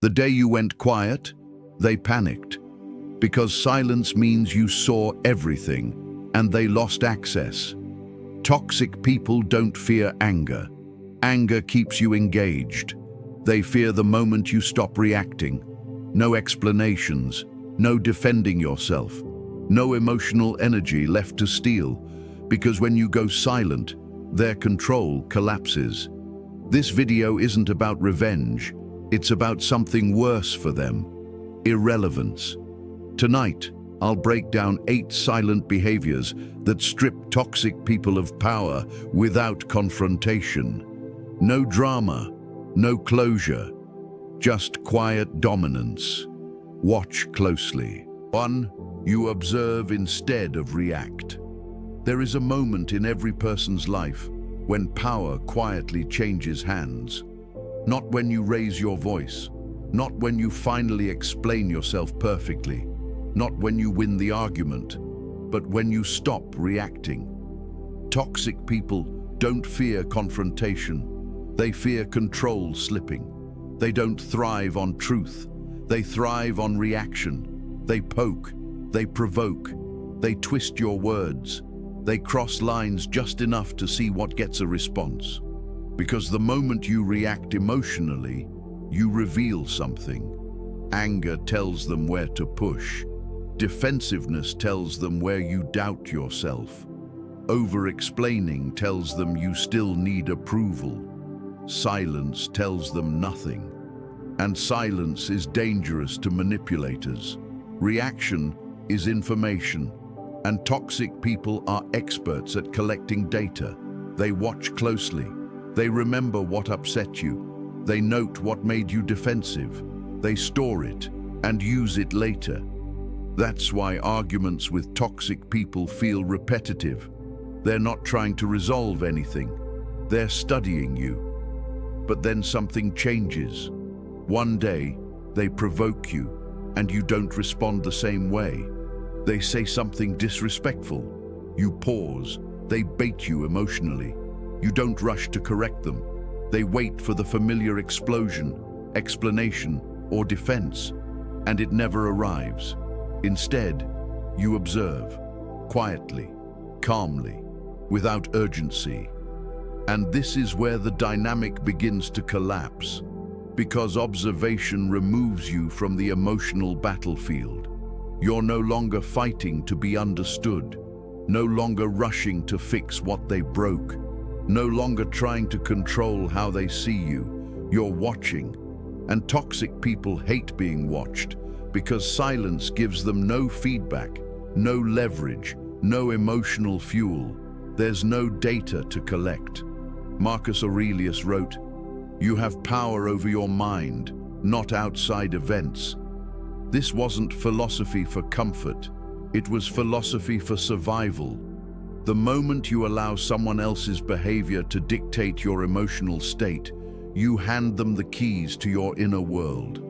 The day you went quiet, they panicked, because silence means you saw everything, and they lost access. Toxic people don't fear anger. Anger keeps you engaged. They fear the moment you stop reacting. No explanations, no defending yourself, no emotional energy left to steal, because when you go silent, their control collapses. This video isn't about revenge, it's about something worse for them: irrelevance. Tonight, I'll break down 8 silent behaviors that strip toxic people of power without confrontation. No drama, no closure, just quiet dominance. Watch closely. 1. You observe instead of react. There is a moment in every person's life when power quietly changes hands. Not when you raise your voice, not when you finally explain yourself perfectly, not when you win the argument, but when you stop reacting. Toxic people don't fear confrontation. They fear control slipping. They don't thrive on truth. They thrive on reaction. They poke, they provoke, they twist your words. They cross lines just enough to see what gets a response. Because the moment you react emotionally, you reveal something. Anger tells them where to push. Defensiveness tells them where you doubt yourself. Over-explaining tells them you still need approval. Silence tells them nothing. And silence is dangerous to manipulators. Reaction is information, and toxic people are experts at collecting data. They watch closely. They remember what upset you. They note what made you defensive. They store it and use it later. That's why arguments with toxic people feel repetitive. They're not trying to resolve anything. They're studying you. But then something changes. One day, they provoke you, and you don't respond the same way. They say something disrespectful. You pause. They bait you emotionally. You don't rush to correct them. They wait for the familiar explosion, explanation, or defense, and it never arrives. Instead, you observe, quietly, calmly, without urgency. And this is where the dynamic begins to collapse, because observation removes you from the emotional battlefield. You're no longer fighting to be understood, no longer rushing to fix what they broke, no longer trying to control how they see you. You're watching, and toxic people hate being watched because silence gives them no feedback, no leverage, no emotional fuel. There's no data to collect. Marcus Aurelius wrote, "You have power over your mind, not outside events." This wasn't philosophy for comfort. It was philosophy for survival. The moment you allow someone else's behavior to dictate your emotional state, you hand them the keys to your inner world.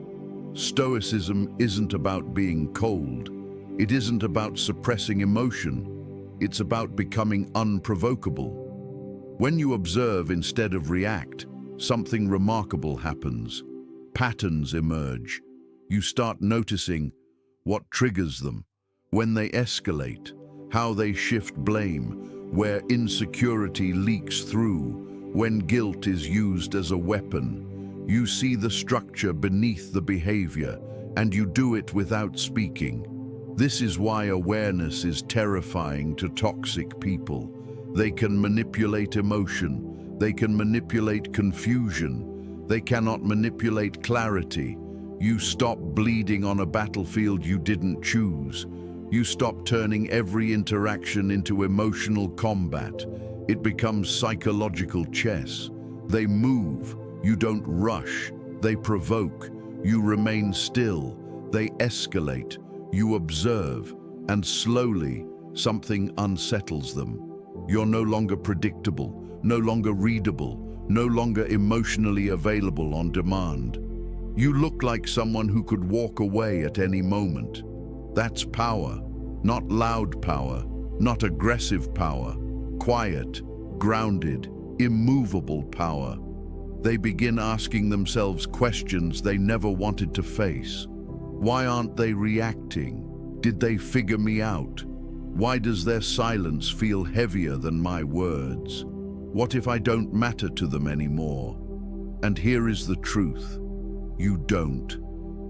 Stoicism isn't about being cold. It isn't about suppressing emotion. It's about becoming unprovocable. When you observe instead of react, something remarkable happens. Patterns emerge. You start noticing what triggers them, when they escalate, how they shift blame, where insecurity leaks through, when guilt is used as a weapon. You see the structure beneath the behavior, and you do it without speaking. This is why awareness is terrifying to toxic people. They can manipulate emotion. They can manipulate confusion. They cannot manipulate clarity. You stop bleeding on a battlefield you didn't choose. You stop turning every interaction into emotional combat. It becomes psychological chess. They move. You don't rush. They provoke. You remain still. They escalate. You observe. And slowly, something unsettles them. You're no longer predictable, no longer readable, no longer emotionally available on demand. You look like someone who could walk away at any moment. That's power. Not loud power, not aggressive power. Quiet, grounded, immovable power. They begin asking themselves questions they never wanted to face. Why aren't they reacting? Did they figure me out? Why does their silence feel heavier than my words? What if I don't matter to them anymore? And here is the truth. You don't.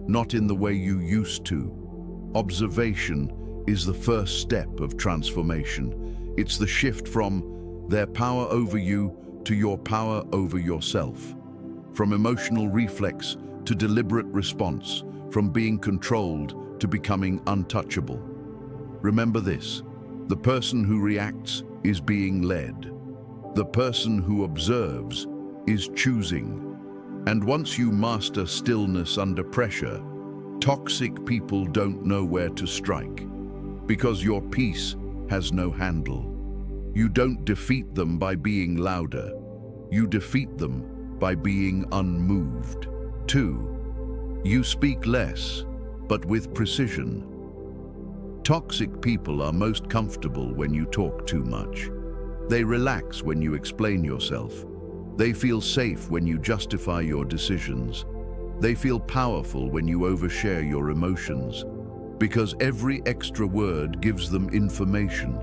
Not in the way you used to. Observation is the first step of transformation. It's the shift from their power over you to your power over yourself. From emotional reflex to deliberate response. From being controlled to becoming untouchable. Remember this, the person who reacts is being led. The person who observes is choosing. And once you master stillness under pressure, toxic people don't know where to strike, because your peace has no handle. You don't defeat them by being louder. You defeat them by being unmoved. 2. You speak less, but with precision. Toxic people are most comfortable when you talk too much. They relax when you explain yourself. They feel safe when you justify your decisions. They feel powerful when you overshare your emotions, because every extra word gives them information.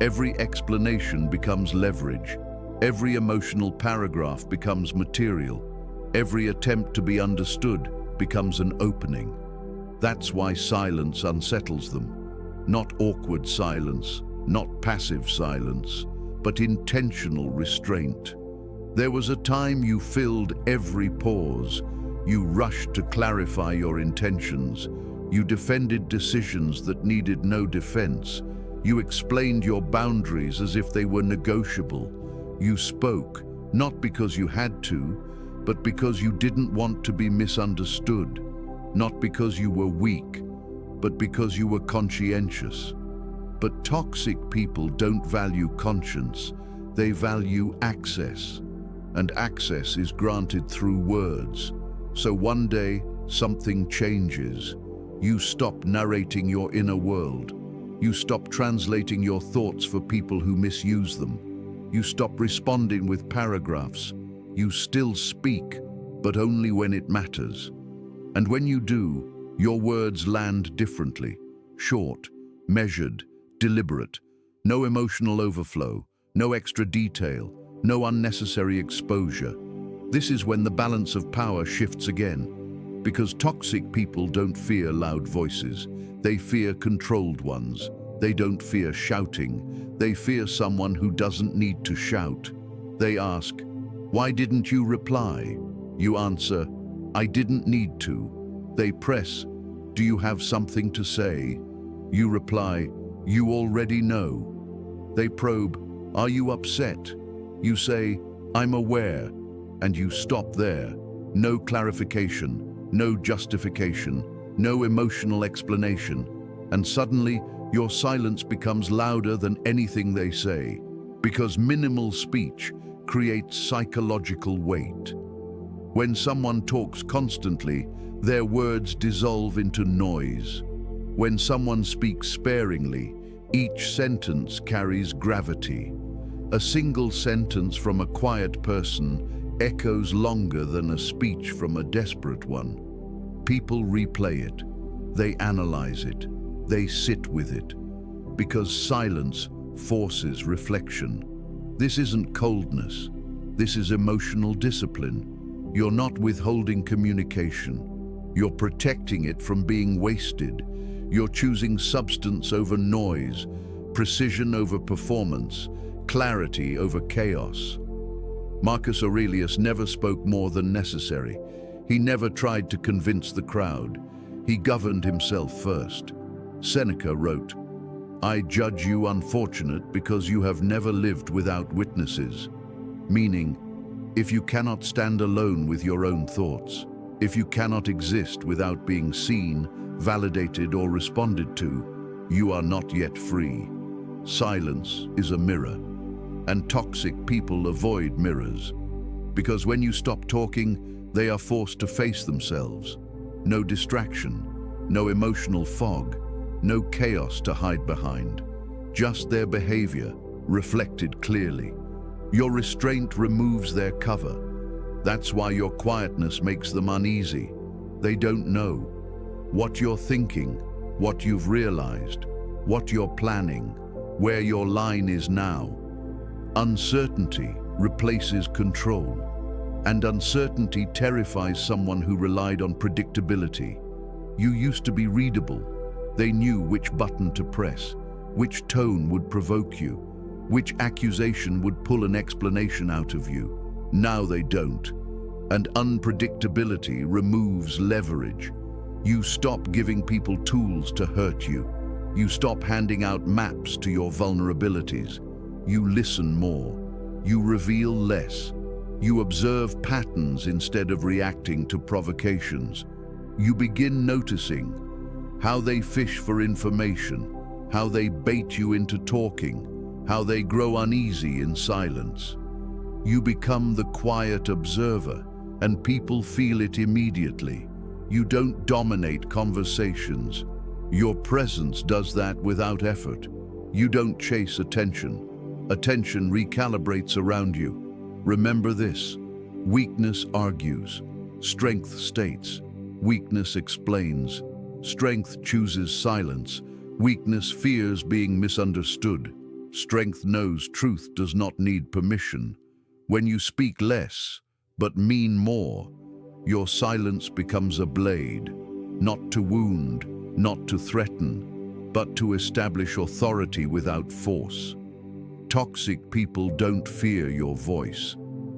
Every explanation becomes leverage. Every emotional paragraph becomes material. Every attempt to be understood becomes an opening. That's why silence unsettles them. Not awkward silence, not passive silence, but intentional restraint. There was a time you filled every pause. You rushed to clarify your intentions. You defended decisions that needed no defense. You explained your boundaries as if they were negotiable. You spoke, not because you had to, but because you didn't want to be misunderstood. Not because you were weak, but because you were conscientious. But toxic people don't value conscience, they value access. And access is granted through words. So one day, something changes. You stop narrating your inner world. You stop translating your thoughts for people who misuse them. You stop responding with paragraphs. You still speak, but only when it matters. And when you do, your words land differently. Short, measured, deliberate. No emotional overflow, no extra detail, no unnecessary exposure. This is when the balance of power shifts again. Because toxic people don't fear loud voices. They fear controlled ones. They don't fear shouting. They fear someone who doesn't need to shout. They ask, "Why didn't you reply?" You answer, "I didn't need to." They press, "Do you have something to say?" You reply, "You already know." They probe, "Are you upset?" You say, "I'm aware," and you stop there. No clarification, no justification, no emotional explanation, and suddenly your silence becomes louder than anything they say, because minimal speech creates psychological weight. When someone talks constantly, their words dissolve into noise. When someone speaks sparingly, each sentence carries gravity. A single sentence from a quiet person echoes longer than a speech from a desperate one. People replay it. They analyze it. They sit with it. Because silence forces reflection. This isn't coldness. This is emotional discipline. You're not withholding communication. You're protecting it from being wasted. You're choosing substance over noise, precision over performance, clarity over chaos. Marcus Aurelius never spoke more than necessary. He never tried to convince the crowd. He governed himself first. Seneca wrote, "I judge you unfortunate because you have never lived without witnesses." Meaning, if you cannot stand alone with your own thoughts, if you cannot exist without being seen, validated, or responded to, you are not yet free. Silence is a mirror, and toxic people avoid mirrors, because when you stop talking, they are forced to face themselves. No distraction, no emotional fog, no chaos to hide behind, just their behavior reflected clearly. Your restraint removes their cover. That's why your quietness makes them uneasy. They don't know what you're thinking, what you've realized, what you're planning, where your line is now. Uncertainty replaces control, and uncertainty terrifies someone who relied on predictability. You used to be readable. They knew which button to press, which tone would provoke you, which accusation would pull an explanation out of you. Now they don't. And unpredictability removes leverage. You stop giving people tools to hurt you. You stop handing out maps to your vulnerabilities. You listen more. You reveal less. You observe patterns instead of reacting to provocations. You begin noticing how they fish for information, how they bait you into talking, how they grow uneasy in silence. You become the quiet observer, and people feel it immediately. You don't dominate conversations. Your presence does that without effort. You don't chase attention. Attention recalibrates around you. Remember this: weakness argues, strength states, weakness explains, strength chooses silence, weakness fears being misunderstood, strength knows truth does not need permission. When you speak less, but mean more, your silence becomes a blade, not to wound, not to threaten, but to establish authority without force. Toxic people don't fear your voice.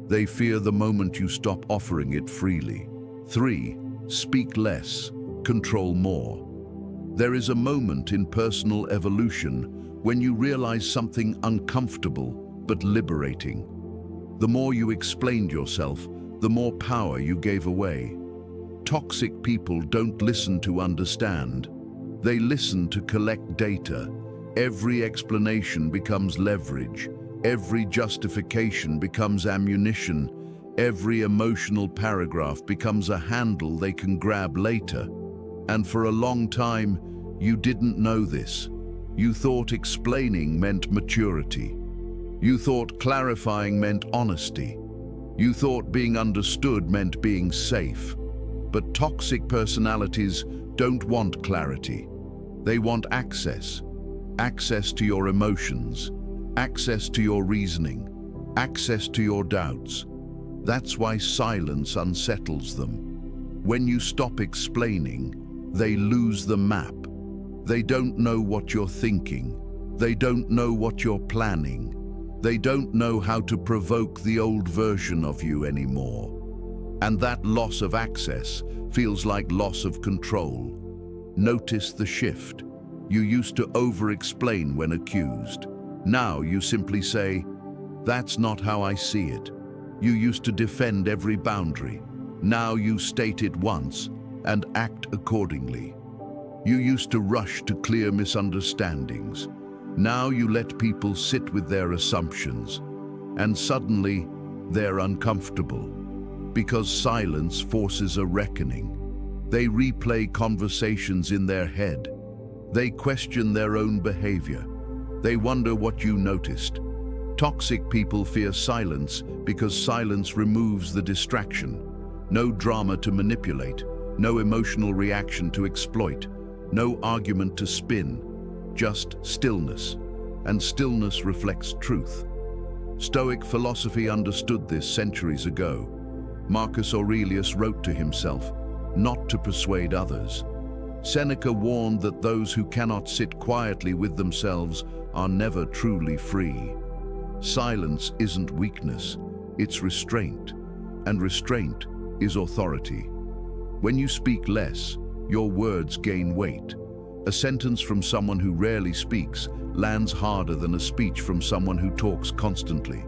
They fear the moment you stop offering it freely. 3. Speak less, control more. There is a moment in personal evolution when you realize something uncomfortable but liberating. The more you explained yourself, the more power you gave away. Toxic people don't listen to understand. They listen to collect data. Every explanation becomes leverage. Every justification becomes ammunition. Every emotional paragraph becomes a handle they can grab later. And for a long time, you didn't know this. You thought explaining meant maturity. You thought clarifying meant honesty. You thought being understood meant being safe. But toxic personalities don't want clarity. They want access. Access to your emotions, access to your reasoning, access to your doubts. That's why silence unsettles them. When you stop explaining, they lose the map. They don't know what you're thinking. They don't know what you're planning. They don't know how to provoke the old version of you anymore. And that loss of access feels like loss of control. Notice the shift. You used to over-explain when accused. Now you simply say, "That's not how I see it." You used to defend every boundary. Now you state it once and act accordingly. You used to rush to clear misunderstandings. Now you let people sit with their assumptions. And suddenly, they're uncomfortable. Because silence forces a reckoning. They replay conversations in their head. They question their own behavior. They wonder what you noticed. Toxic people fear silence because silence removes the distraction. No drama to manipulate, no emotional reaction to exploit, no argument to spin, just stillness. And stillness reflects truth. Stoic philosophy understood this centuries ago. Marcus Aurelius wrote to himself, not to persuade others. Seneca warned that those who cannot sit quietly with themselves are never truly free. Silence isn't weakness, it's restraint, and restraint is authority. When you speak less, your words gain weight. A sentence from someone who rarely speaks lands harder than a speech from someone who talks constantly.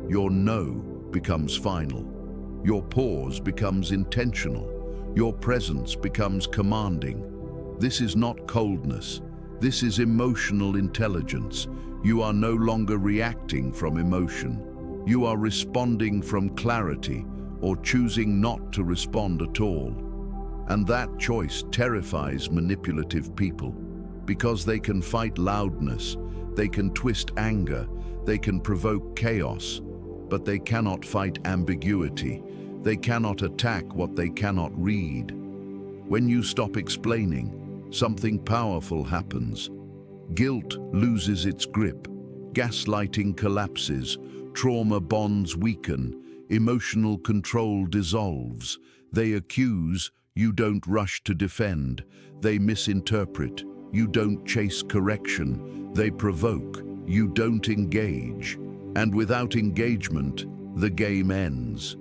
Your no becomes final. Your pause becomes intentional. Your presence becomes commanding. This is not coldness. This is emotional intelligence. You are no longer reacting from emotion. You are responding from clarity or choosing not to respond at all. And that choice terrifies manipulative people because they can fight loudness, they can twist anger, they can provoke chaos, but they cannot fight ambiguity. They cannot attack what they cannot read. When you stop explaining, something powerful happens. Guilt loses its grip, gaslighting collapses, trauma bonds weaken, emotional control dissolves. They accuse, you don't rush to defend. They misinterpret, you don't chase correction. They provoke, you don't engage. And without engagement, the game ends.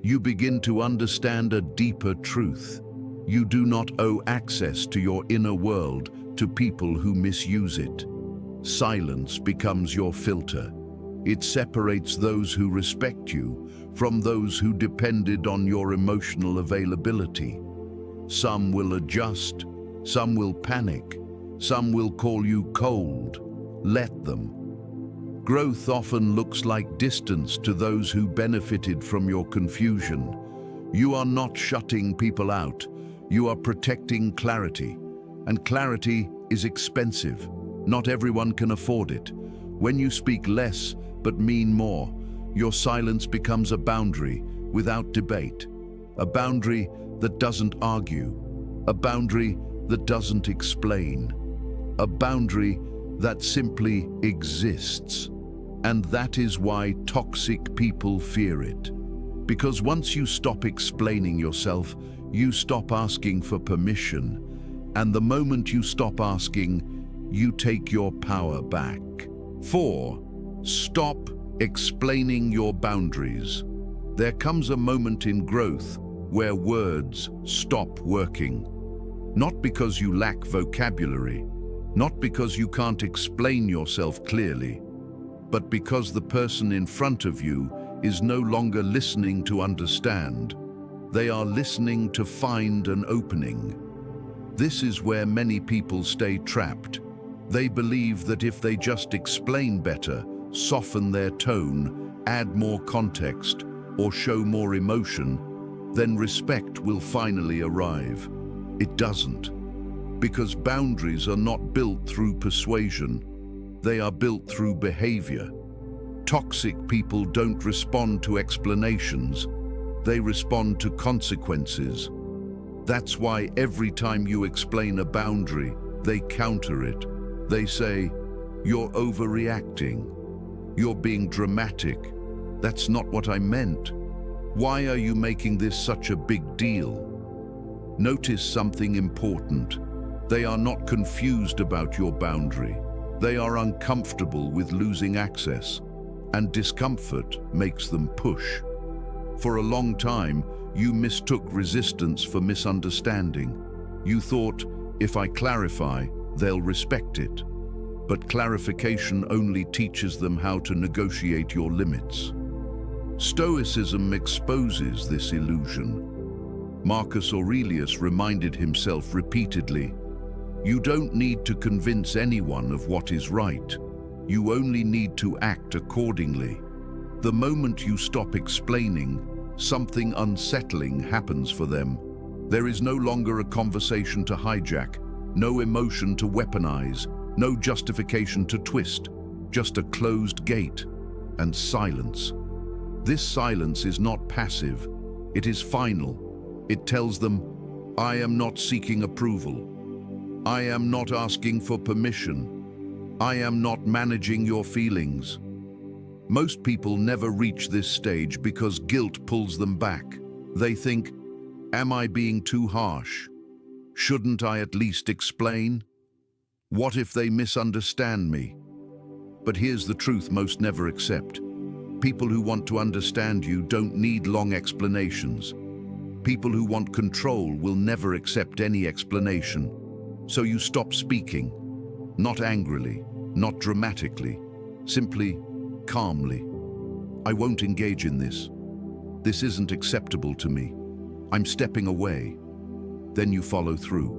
You begin to understand a deeper truth. You do not owe access to your inner world to people who misuse it. Silence becomes your filter. It separates those who respect you from those who depended on your emotional availability. Some will adjust, some will panic, some will call you cold. Let them. Growth often looks like distance to those who benefited from your confusion. You are not shutting people out. You are protecting clarity. And clarity is expensive. Not everyone can afford it. When you speak less but mean more, your silence becomes a boundary without debate. A boundary that doesn't argue. A boundary that doesn't explain. A boundary that simply exists. And that is why toxic people fear it. Because once you stop explaining yourself, you stop asking for permission. And the moment you stop asking, you take your power back. 4. Stop explaining your boundaries. There comes a moment in growth where words stop working. Not because you lack vocabulary, not because you can't explain yourself clearly, but because the person in front of you is no longer listening to understand. They are listening to find an opening. This is where many people stay trapped. They believe that if they just explain better, soften their tone, add more context, or show more emotion, then respect will finally arrive. It doesn't. Because boundaries are not built through persuasion. They are built through behavior. Toxic people don't respond to explanations. They respond to consequences. That's why every time you explain a boundary, they counter it. They say, "You're overreacting. You're being dramatic. That's not what I meant. Why are you making this such a big deal?" Notice something important. They are not confused about your boundary. They are uncomfortable with losing access, and discomfort makes them push. For a long time, you mistook resistance for misunderstanding. You thought, if I clarify, they'll respect it. But clarification only teaches them how to negotiate your limits. Stoicism exposes this illusion. Marcus Aurelius reminded himself repeatedly, "You don't need to convince anyone of what is right. You only need to act accordingly." The moment you stop explaining, something unsettling happens for them. There is no longer a conversation to hijack, no emotion to weaponize, no justification to twist, just a closed gate and silence. This silence is not passive, it is final. It tells them, I am not seeking approval. I am not asking for permission. I am not managing your feelings. Most people never reach this stage because guilt pulls them back. They think, am I being too harsh? Shouldn't I at least explain? What if they misunderstand me? But here's the truth most never accept. People who want to understand you don't need long explanations. People who want control will never accept any explanation. So you stop speaking, not angrily, not dramatically, simply calmly. I won't engage in this. This isn't acceptable to me. I'm stepping away. Then you follow through.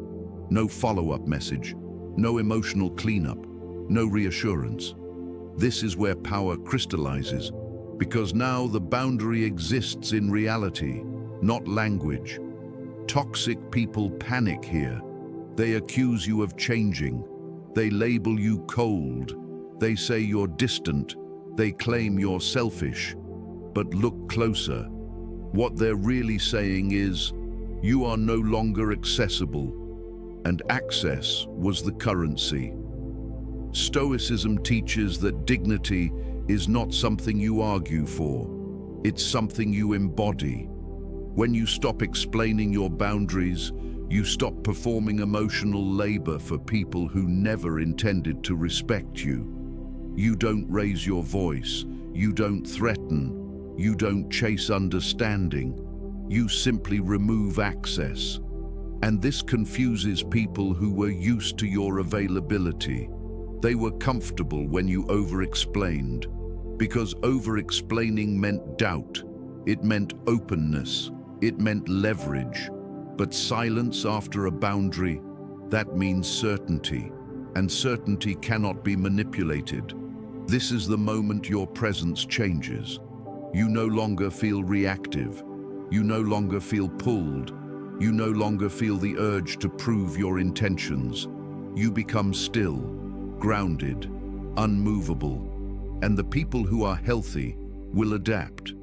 No follow-up message, no emotional cleanup, no reassurance. This is where power crystallizes, because now the boundary exists in reality, not language. Toxic people panic here. They accuse you of changing. They label you cold. They say you're distant. They claim you're selfish. But look closer. What they're really saying is, you are no longer accessible, and access was the currency. Stoicism teaches that dignity is not something you argue for, it's something you embody. When you stop explaining your boundaries, you stop performing emotional labor for people who never intended to respect you. You don't raise your voice, you don't threaten, you don't chase understanding, you simply remove access. And this confuses people who were used to your availability. They were comfortable when you over-explained, because over-explaining meant doubt, it meant openness, it meant leverage. But silence after a boundary, that means certainty, and certainty cannot be manipulated. This is the moment your presence changes. You no longer feel reactive. You no longer feel pulled. You no longer feel the urge to prove your intentions. You become still, grounded, unmovable. And the people who are healthy will adapt.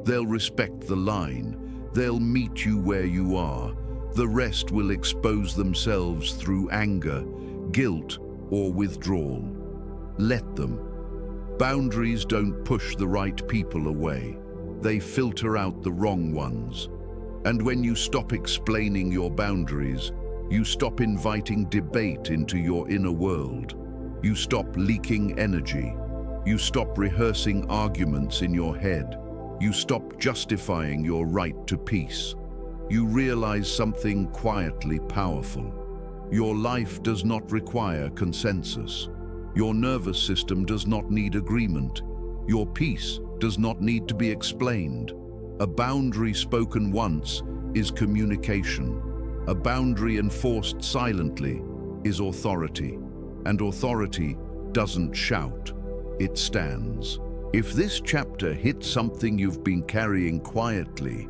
They'll respect the line. They'll meet you where you are. The rest will expose themselves through anger, guilt, or withdrawal. Let them. Boundaries don't push the right people away. They filter out the wrong ones. And when you stop explaining your boundaries, you stop inviting debate into your inner world. You stop leaking energy. You stop rehearsing arguments in your head. You stop justifying your right to peace. You realize something quietly powerful. Your life does not require consensus. Your nervous system does not need agreement. Your peace does not need to be explained. A boundary spoken once is communication. A boundary enforced silently is authority. And authority doesn't shout, it stands. If this chapter hits something you've been carrying quietly,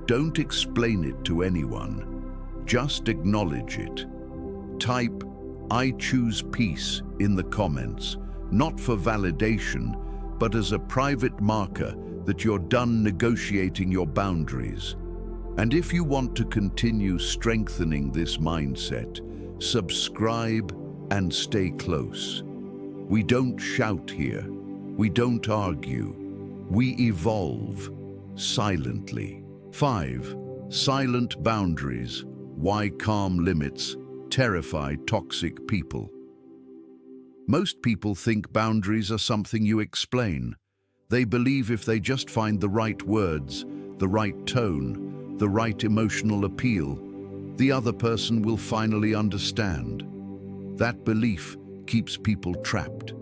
don't explain it to anyone. Just acknowledge it. Type, "I choose peace" in the comments, not for validation, but as a private marker that you're done negotiating your boundaries. And if you want to continue strengthening this mindset, subscribe and stay close. We don't shout here. We don't argue. We evolve silently. 5. Silent boundaries. Why calm limits terrify toxic people. Most people think boundaries are something you explain. They believe if they just find the right words, the right tone, the right emotional appeal, the other person will finally understand. That belief keeps people trapped.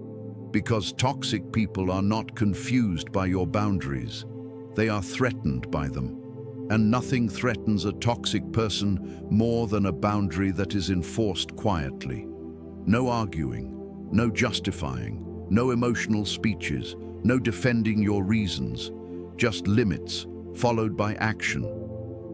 Because toxic people are not confused by your boundaries. They are threatened by them. And nothing threatens a toxic person more than a boundary that is enforced quietly. No arguing, no justifying, no emotional speeches, no defending your reasons, just limits followed by action.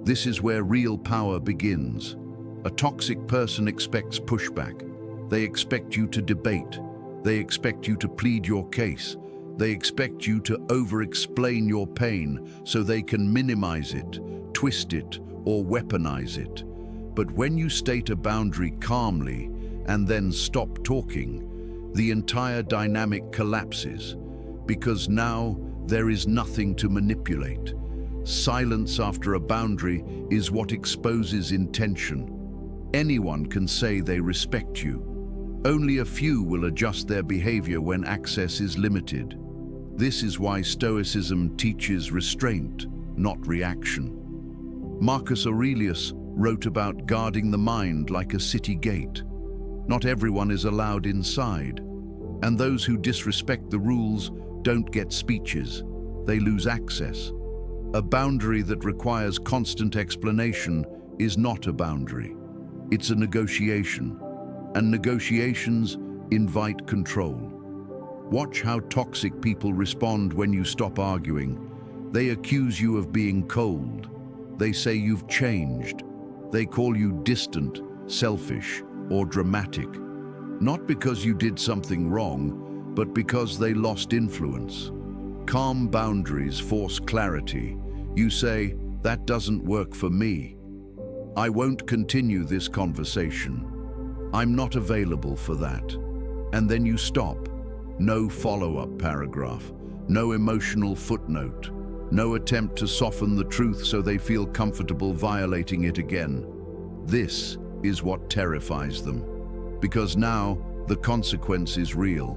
This is where real power begins. A toxic person expects pushback. They expect you to debate. They expect you to plead your case. They expect you to over-explain your pain so they can minimize it, twist it, or weaponize it. But when you state a boundary calmly and then stop talking, the entire dynamic collapses, because now there is nothing to manipulate. Silence after a boundary is what exposes intention. Anyone can say they respect you. Only a few will adjust their behavior when access is limited. This is why Stoicism teaches restraint, not reaction. Marcus Aurelius wrote about guarding the mind like a city gate. Not everyone is allowed inside, and those who disrespect the rules don't get speeches, they lose access. A boundary that requires constant explanation is not a boundary. It's a negotiation, and negotiations invite control. Watch how toxic people respond when you stop arguing. They accuse you of being cold. They say you've changed. They call you distant, selfish, or dramatic. Not because you did something wrong, but because they lost influence. Calm boundaries force clarity. You say, "That doesn't work for me. I won't continue this conversation. I'm not available for that." And then you stop. No follow-up paragraph, no emotional footnote, no attempt to soften the truth so they feel comfortable violating it again. This is what terrifies them, because now the consequence is real.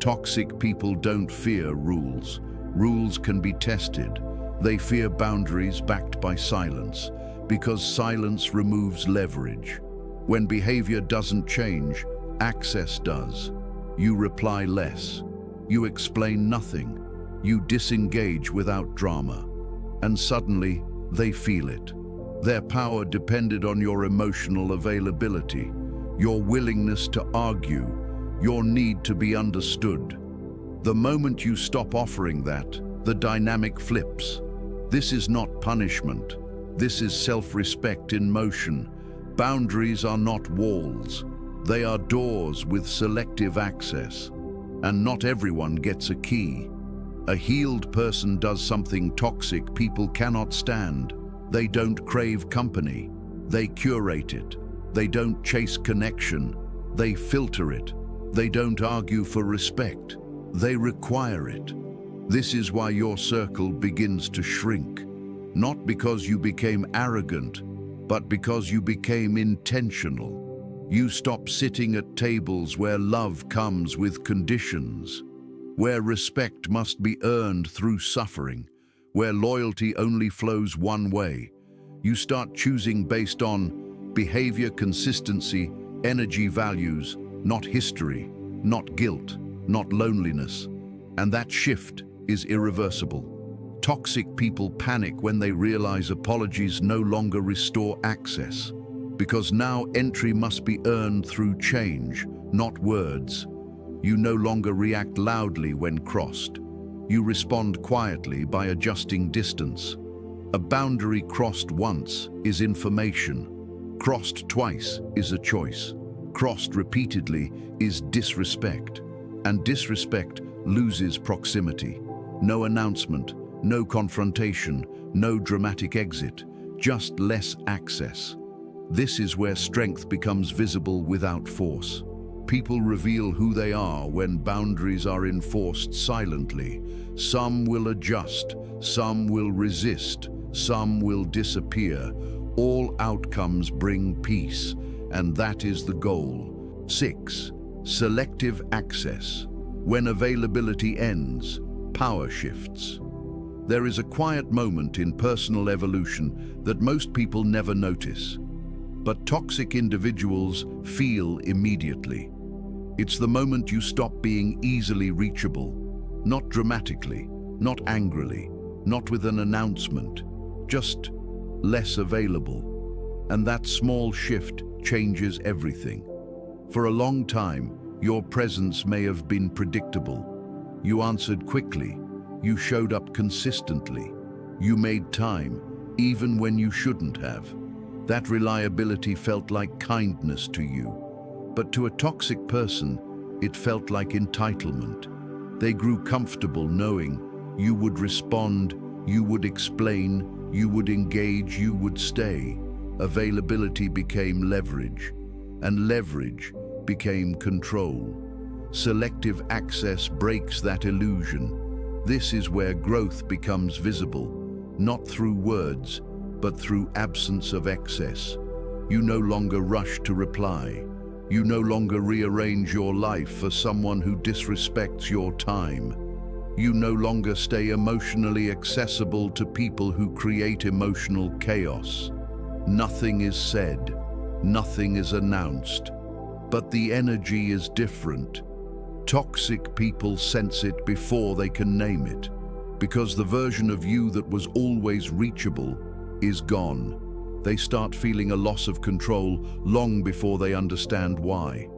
Toxic people don't fear rules. Rules can be tested. They fear boundaries backed by silence, because silence removes leverage. When behavior doesn't change, access does. You reply less. You explain nothing. You disengage without drama. And suddenly, they feel it. Their power depended on your emotional availability, your willingness to argue, your need to be understood. The moment you stop offering that, the dynamic flips. This is not punishment. This is self-respect in motion. Boundaries are not walls. They are doors with selective access. And not everyone gets a key. A healed person does something toxic people cannot stand. They don't crave company. They curate it. They don't chase connection. They filter it. They don't argue for respect. They require it. This is why your circle begins to shrink. Not because you became arrogant, but because you became intentional. You stop sitting at tables where love comes with conditions, where respect must be earned through suffering, where loyalty only flows one way. You start choosing based on behavior consistency, energy values, not history, not guilt, not loneliness. And that shift is irreversible. Toxic people panic when they realize apologies no longer restore access, because now entry must be earned through change, not words. You no longer react loudly when crossed. You respond quietly by adjusting distance. A boundary crossed once is information. Crossed twice is a choice. Crossed repeatedly is disrespect. And disrespect loses proximity. No announcement, no confrontation, no dramatic exit, just less access. This is where strength becomes visible without force. People reveal who they are when boundaries are enforced silently. Some will adjust, some will resist, some will disappear. All outcomes bring peace, and that is the goal. 6. Selective access. When availability ends, power shifts. There is a quiet moment in personal evolution that most people never notice. But toxic individuals feel immediately. It's the moment you stop being easily reachable, not dramatically, not angrily, not with an announcement, just less available. And that small shift changes everything. For a long time, your presence may have been predictable. You answered quickly, you showed up consistently, you made time, even when you shouldn't have. That reliability felt like kindness to you. But to a toxic person, it felt like entitlement. They grew comfortable knowing you would respond, you would explain, you would engage, you would stay. Availability became leverage, and leverage became control. Selective access breaks that illusion. This is where growth becomes visible, not through words, but through absence of excess. You no longer rush to reply. You no longer rearrange your life for someone who disrespects your time. You no longer stay emotionally accessible to people who create emotional chaos. Nothing is said, nothing is announced, but the energy is different. Toxic people sense it before they can name it, because the version of you that was always reachable is gone. They start feeling a loss of control long before they understand why.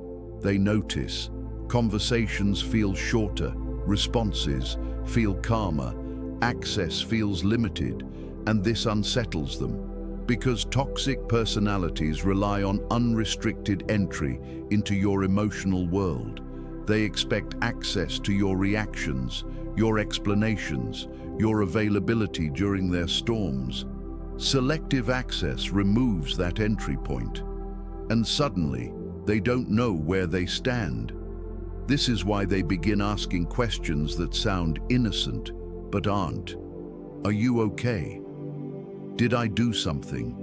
They notice. Conversations feel shorter, responses feel calmer, access feels limited, and this unsettles them. Because toxic personalities rely on unrestricted entry into your emotional world. They expect access to your reactions, your explanations, your availability during their storms. Selective access removes that entry point, and suddenly they don't know where they stand. This is why they begin asking questions that sound innocent but aren't. Are you okay? Did I do something?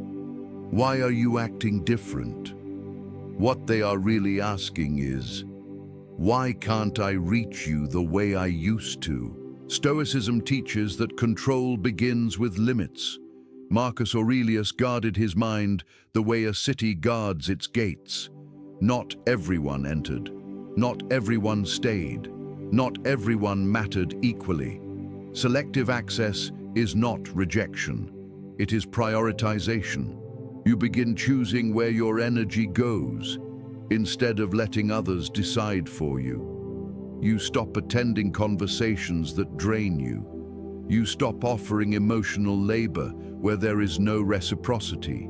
Why are you acting different? What they are really asking is, why can't I reach you the way I used to? Stoicism teaches that control begins with limits. Marcus Aurelius guarded his mind the way a city guards its gates. Not everyone entered. Not everyone stayed. Not everyone mattered equally. Selective access is not rejection. It is prioritization. You begin choosing where your energy goes, instead of letting others decide for you. You stop attending conversations that drain you. You stop offering emotional labor where there is no reciprocity.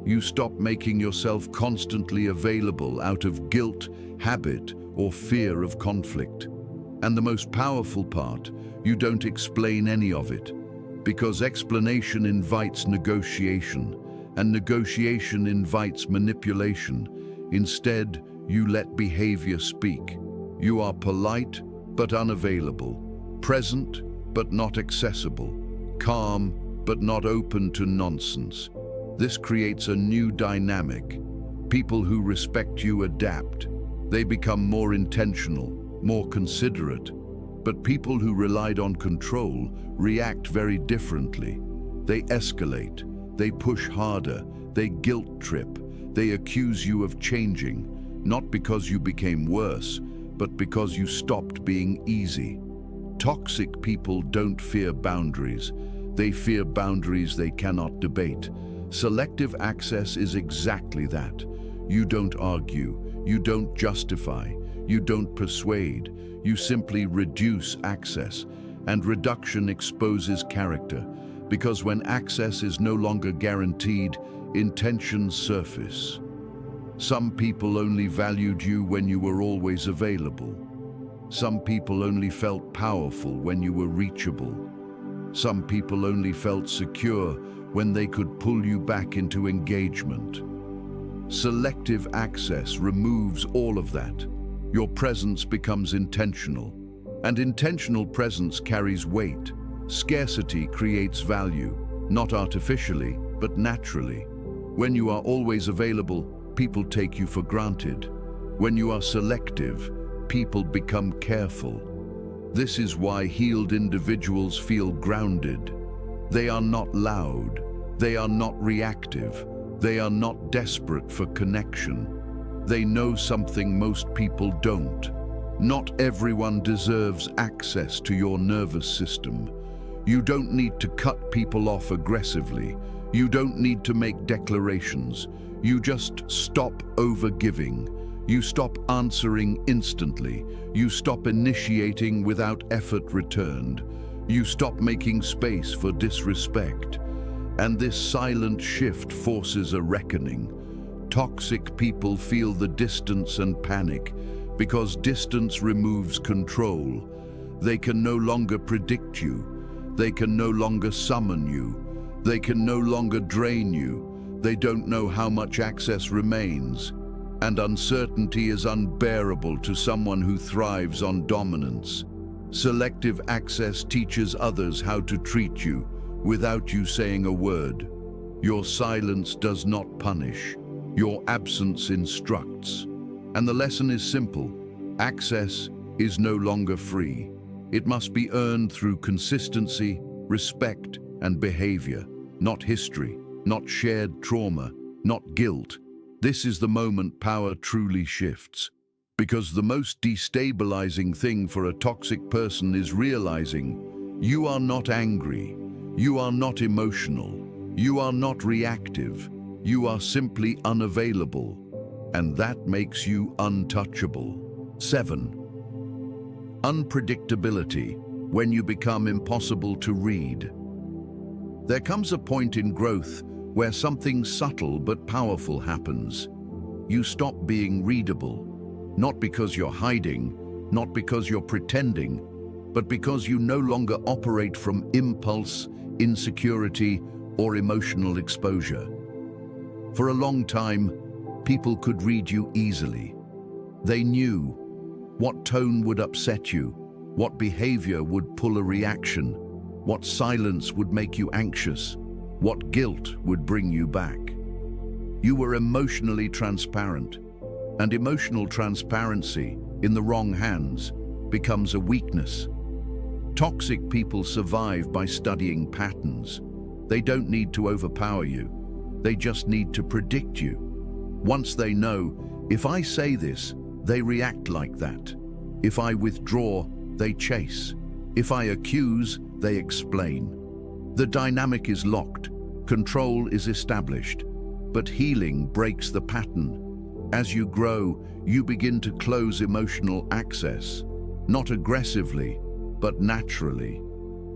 You stop making yourself constantly available out of guilt, habit, or fear of conflict. And the most powerful part, you don't explain any of it, because explanation invites negotiation, and negotiation invites manipulation. Instead, you let behavior speak. You are polite but unavailable, present but not accessible, calm but not open to nonsense. This creates a new dynamic. People who respect you adapt. They become more intentional, more considerate. But people who relied on control react very differently. They escalate, they push harder, they guilt trip, they accuse you of changing, not because you became worse, but because you stopped being easy. Toxic people don't fear boundaries. They fear boundaries they cannot debate. Selective access is exactly that. You don't argue, you don't justify, you don't persuade, you simply reduce access, and reduction exposes character, because when access is no longer guaranteed, intentions surface. Some people only valued you when you were always available. Some people only felt powerful when you were reachable. Some people only felt secure when they could pull you back into engagement. Selective access removes all of that. Your presence becomes intentional, and intentional presence carries weight. Scarcity creates value, not artificially, but naturally. When you are always available, people take you for granted. When you are selective, people become careful. This is why healed individuals feel grounded. They are not loud. They are not reactive. They are not desperate for connection. They know something most people don't. Not everyone deserves access to your nervous system. You don't need to cut people off aggressively. You don't need to make declarations. You just stop overgiving. You stop answering instantly. You stop initiating without effort returned. You stop making space for disrespect. And this silent shift forces a reckoning. Toxic people feel the distance and panic because distance removes control. They can no longer predict you. They can no longer summon you. They can no longer drain you. They don't know how much access remains. And uncertainty is unbearable to someone who thrives on dominance. Selective access teaches others how to treat you without you saying a word. Your silence does not punish. Your absence instructs. And the lesson is simple. Access is no longer free. It must be earned through consistency, respect, and behavior, not history, not shared trauma, not guilt. This is the moment power truly shifts. Because the most destabilizing thing for a toxic person is realizing you are not angry, you are not emotional, you are not reactive, you are simply unavailable, and that makes you untouchable. 7. Unpredictability, when you become impossible to read. There comes a point in growth where something subtle but powerful happens. You stop being readable, not because you're hiding, not because you're pretending, but because you no longer operate from impulse, insecurity, or emotional exposure. For a long time, people could read you easily. They knew what tone would upset you, what behavior would pull a reaction, what silence would make you anxious, what guilt would bring you back. You were emotionally transparent, and emotional transparency, in the wrong hands, becomes a weakness. Toxic people survive by studying patterns. They don't need to overpower you. They just need to predict you. Once they know, if I say this, they react like that. If I withdraw, they chase. If I accuse, they explain. The dynamic is locked. Control is established. But healing breaks the pattern. As you grow, you begin to close emotional access, not aggressively, but naturally.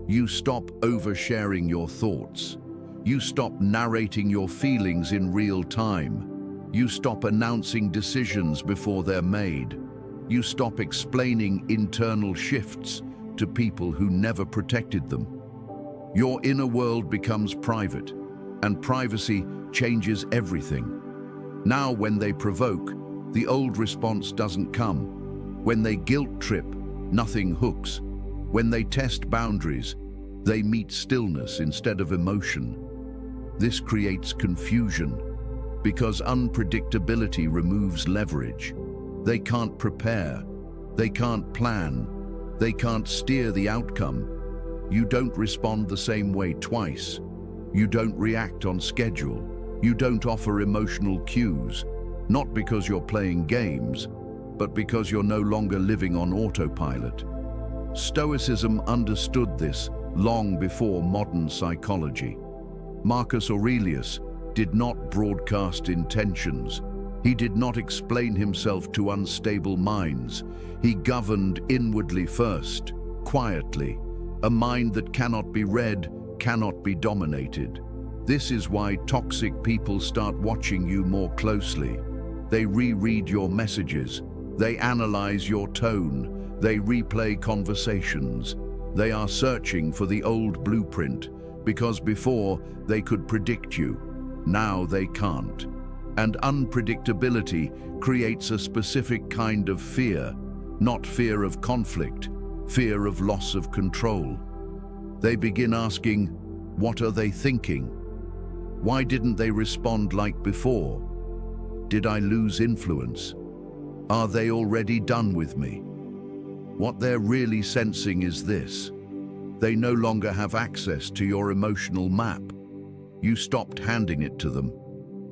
You stop oversharing your thoughts. You stop narrating your feelings in real time. You stop announcing decisions before they're made. You stop explaining internal shifts to people who never protected them. Your inner world becomes private, and privacy changes everything. Now when they provoke, the old response doesn't come. When they guilt trip, nothing hooks. When they test boundaries, they meet stillness instead of emotion. This creates confusion, because unpredictability removes leverage. They can't prepare, they can't plan, they can't steer the outcome. You don't respond the same way twice. You don't react on schedule. You don't offer emotional cues, not because you're playing games, but because you're no longer living on autopilot. Stoicism understood this long before modern psychology. Marcus Aurelius did not broadcast intentions. He did not explain himself to unstable minds. He governed inwardly first, quietly. A mind that cannot be read, cannot be dominated. This is why toxic people start watching you more closely. They reread your messages. They analyze your tone. They replay conversations. They are searching for the old blueprint, because before they could predict you, now they can't. And unpredictability creates a specific kind of fear, not fear of conflict, fear of loss of control. They begin asking, what are they thinking? Why didn't they respond like before? Did I lose influence? Are they already done with me? What they're really sensing is this. They no longer have access to your emotional map. You stopped handing it to them.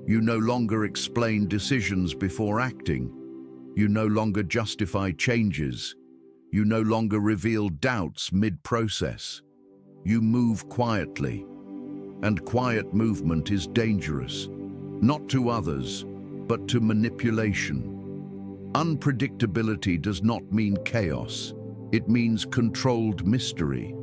You no longer explain decisions before acting. You no longer justify changes. You no longer reveal doubts mid-process. You move quietly. And quiet movement is dangerous, not to others, but to manipulation. Unpredictability does not mean chaos. It means controlled mystery.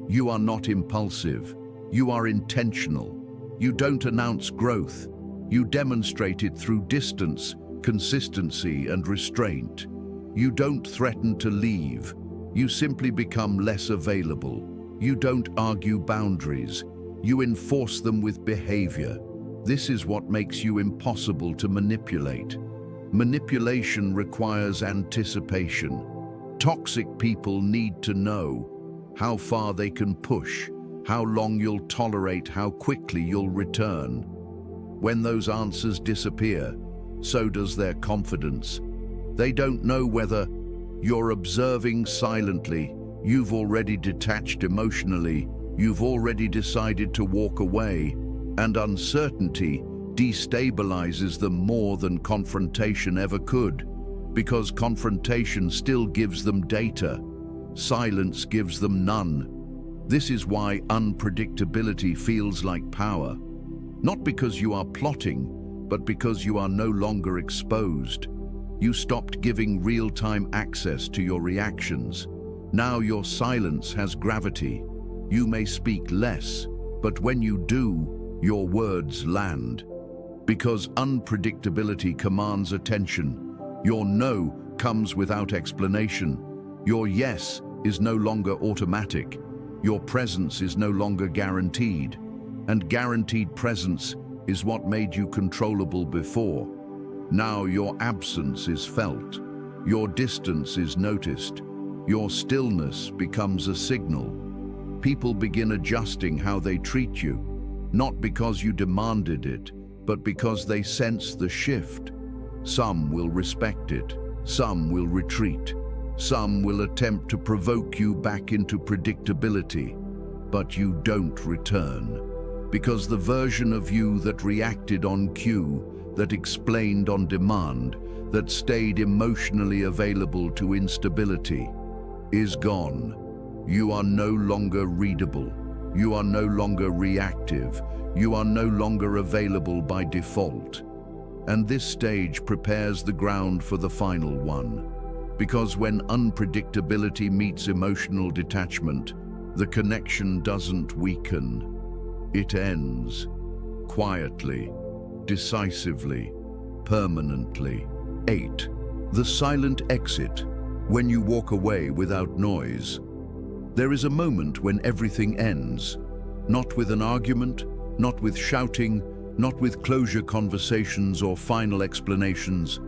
You are not impulsive. You are intentional. You don't announce growth. You demonstrate it through distance, consistency, and restraint. You don't threaten to leave. You simply become less available. You don't argue boundaries. You enforce them with behavior. This is what makes you impossible to manipulate. Manipulation requires anticipation. Toxic people need to know how far they can push, how long you'll tolerate, how quickly you'll return. When those answers disappear, so does their confidence. They don't know whether you're observing silently, you've already detached emotionally, you've already decided to walk away, and uncertainty destabilizes them more than confrontation ever could, because confrontation still gives them data. Silence gives them none. This is why unpredictability feels like power. Not because you are plotting, but because you are no longer exposed. You stopped giving real-time access to your reactions. Now your silence has gravity. You may speak less, but when you do, your words land. Because unpredictability commands attention. Your no comes without explanation. Your yes is no longer automatic. Your presence is no longer guaranteed. And guaranteed presence is what made you controllable before. Now your absence is felt. Your distance is noticed. Your stillness becomes a signal. People begin adjusting how they treat you, not because you demanded it, but because they sense the shift. Some will respect it. Some will retreat. Some will attempt to provoke you back into predictability, but you don't return. Because the version of you that reacted on cue, that explained on demand, that stayed emotionally available to instability, is gone. You are no longer readable. You are no longer reactive. You are no longer available by default. And this stage prepares the ground for the final one. Because when unpredictability meets emotional detachment, the connection doesn't weaken. It ends. Quietly, decisively, permanently. 8. The silent exit. When you walk away without noise. There is a moment when everything ends. Not with an argument, not with shouting, not with closure conversations or final explanations.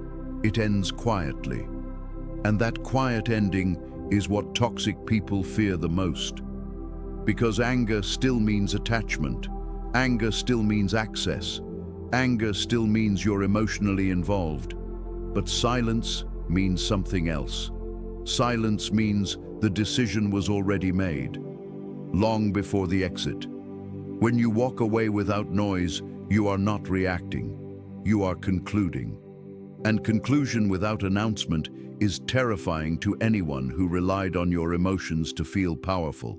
It ends quietly. And that quiet ending is what toxic people fear the most. Because anger still means attachment. Anger still means access. Anger still means you're emotionally involved. But silence means something else. Silence means the decision was already made, long before the exit. When you walk away without noise, you are not reacting. You are concluding. And conclusion without announcement is terrifying to anyone who relied on your emotions to feel powerful.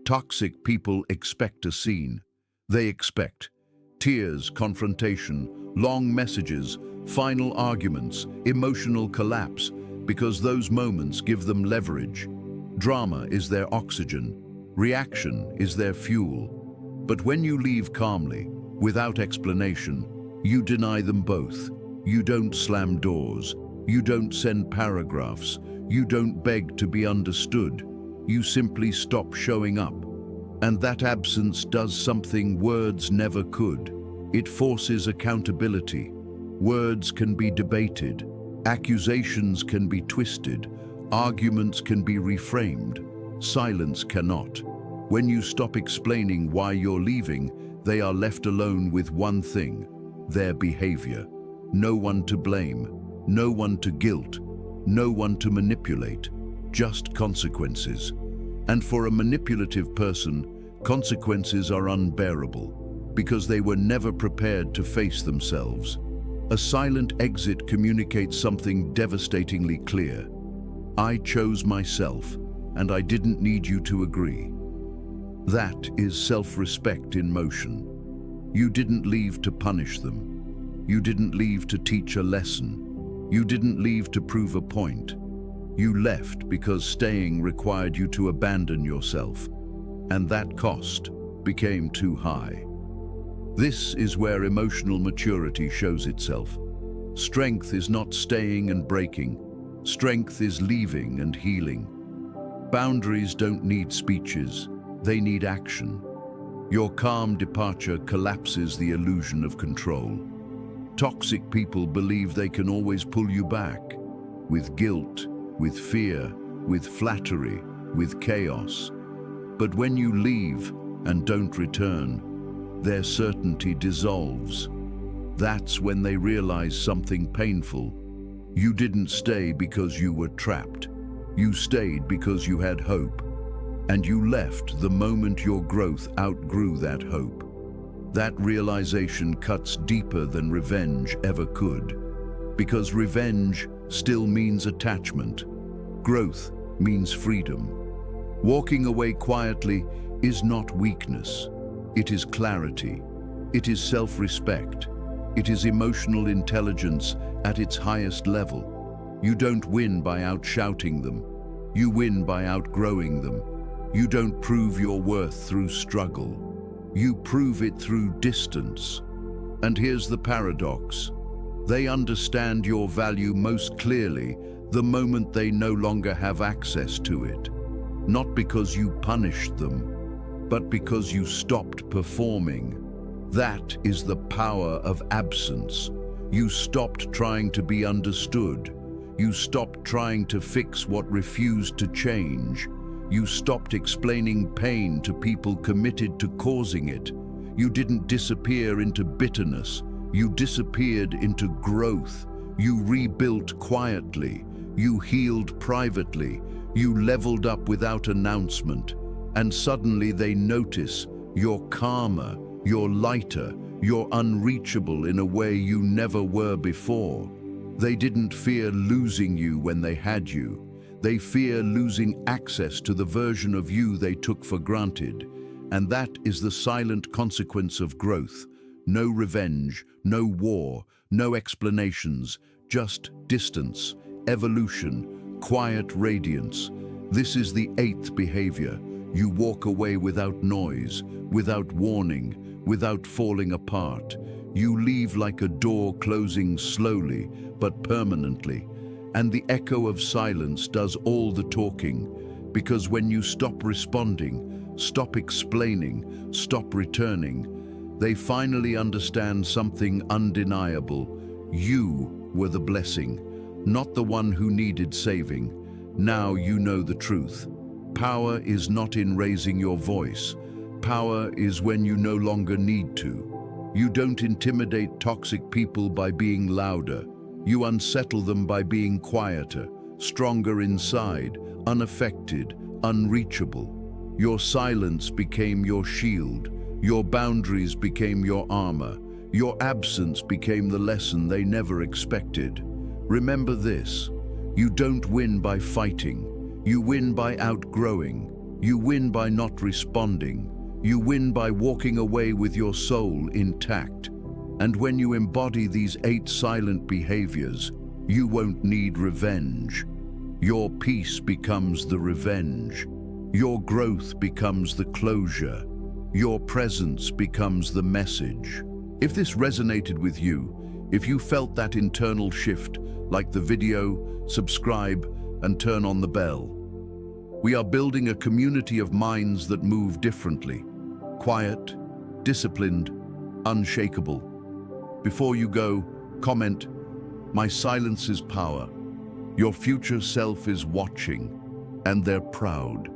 Toxic people expect a scene. They expect tears, confrontation, long messages, final arguments, emotional collapse, because those moments give them leverage. Drama is their oxygen. Reaction is their fuel. But when you leave calmly, without explanation, you deny them both. You don't slam doors. You don't send paragraphs. You don't beg to be understood. You simply stop showing up. And that absence does something words never could. It forces accountability. Words can be debated. Accusations can be twisted. Arguments can be reframed. Silence cannot. When you stop explaining why you're leaving, they are left alone with one thing: their behavior. No one to blame, no one to guilt, no one to manipulate, just consequences. And for a manipulative person, consequences are unbearable because they were never prepared to face themselves. A silent exit communicates something devastatingly clear. I chose myself, and I didn't need you to agree. That is self-respect in motion. You didn't leave to punish them. You didn't leave to teach a lesson. You didn't leave to prove a point. You left because staying required you to abandon yourself, and that cost became too high. This is where emotional maturity shows itself. Strength is not staying and breaking. Strength is leaving and healing. Boundaries don't need speeches, they need action. Your calm departure collapses the illusion of control. Toxic people believe they can always pull you back, with guilt, with fear, with flattery, with chaos. But when you leave and don't return, their certainty dissolves. That's when they realize something painful. You didn't stay because you were trapped. You stayed because you had hope. And you left the moment your growth outgrew that hope. That realization cuts deeper than revenge ever could. Because revenge still means attachment. Growth means freedom. Walking away quietly is not weakness. It is clarity. It is self-respect. It is emotional intelligence at its highest level. You don't win by outshouting them. You win by outgrowing them. You don't prove your worth through struggle. You prove it through distance. And here's the paradox. They understand your value most clearly the moment they no longer have access to it. not because you punished them, but because you stopped performing. That is the power of absence. You stopped trying to be understood. You stopped trying to fix what refused to change. You stopped explaining pain to people committed to causing it. You didn't disappear into bitterness. You disappeared into growth. You rebuilt quietly. You healed privately. You leveled up without announcement. And suddenly they notice you're calmer, you're lighter, you're unreachable in a way you never were before. They didn't fear losing you when they had you. They fear losing access to the version of you they took for granted. And that is the silent consequence of growth. No revenge, no war, no explanations, just distance, evolution, quiet radiance. This is the 8th behavior. You walk away without noise, without warning, without falling apart. You leave like a door closing slowly but permanently. And the echo of silence does all the talking, because when you stop responding, stop explaining, stop returning, they finally understand something undeniable. You were the blessing, not the one who needed saving. Now you know the truth. Power is not in raising your voice. Power is when you no longer need to. You don't intimidate toxic people by being louder. You unsettle them by being quieter, stronger inside, unaffected, unreachable. Your silence became your shield. Your boundaries became your armor. Your absence became the lesson they never expected. Remember this: you don't win by fighting. You win by outgrowing. You win by not responding. You win by walking away with your soul intact. And when you embody these 8 silent behaviors, you won't need revenge. Your peace becomes the revenge. Your growth becomes the closure. Your presence becomes the message. If this resonated with you, if you felt that internal shift, like the video, subscribe, and turn on the bell. We are building a community of minds that move differently. Quiet, disciplined, unshakable. Before you go, comment, "My silence is power." Your future self is watching, and they're proud.